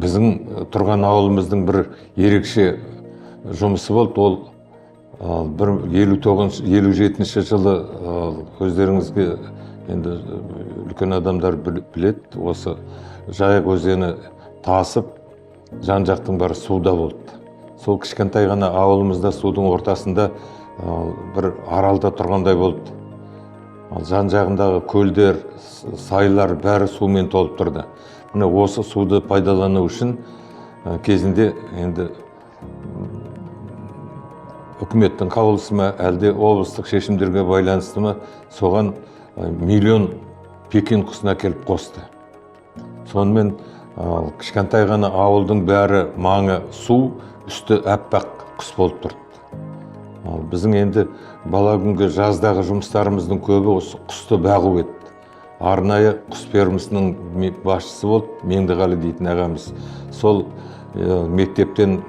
біздің тұрған ауылымыздың бір ерекше жұмысы болды. Ол 57 жылы өздеріңізге енді үлкен адамдар білет, осы Жайық өзені тасып, жан-жақтың бәрі суда болды. Сол кішкентай ғана ауылымызда судың ортасында бір аралда тұрғандай болды. Жан-жағындағы көлдер, сайлар бәрі сумен толып тұрды. Міне осы суды пайдалану үшін кезінде енді үкіметтің қаулысы ма, әлде облыстық шешімдерге байланысты ма, соған миллион пекин құсын әкеліп қосты. Сонымен кішкентай ғана ауылдың бәрі маңы су, үсті әппақ құс болып тұрды. Біздің енді бала күнгі жаздағы жұмыстарымыздың көбі осы құсты бағу еді. Арнайы құс фермасының басшысы болды, Меңдіғали дейтін ағамыз. Сол мектептен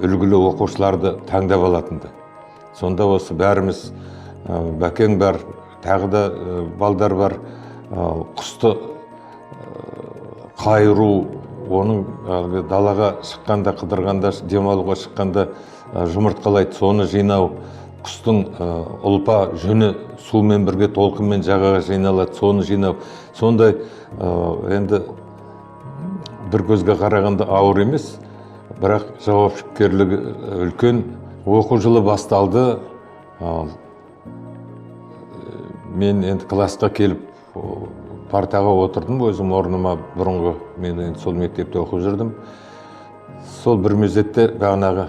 үлгілі оқушыларды таңдап алатынды. Сонда осы бәріміз, бәкең бар, тағы да балдар бар, құсты қайыру, оның далаға шыққанда, қыдырғанда, демалуға шыққанда жұмыртқалайды, соны жинау, құстың ұлпа жүні сумен бірге толқынмен жағаға жиналады, соны жинау. Сондай енді бір көзге қарағанда ауыр емес, бірақ жауапкершілігі үлкен. Оқу жылы басталды. Мен енді классқа келіп партаға отырдым, өзім орныма бұрынғы, мен енді сол мектепте оқып жүрдім. Сол бір мезетте бағанағы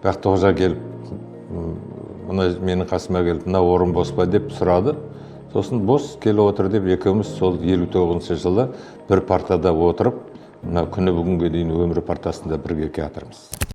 Бақтықожа келіп, менің қасыма келіп, мына орын бос па деп сұрады. Сосын бос, келе отыр деп, екеуміз сол 59 жылы бір партада отырып, күні бүгінге дейін өмір партасында бірге келе жатырмыз.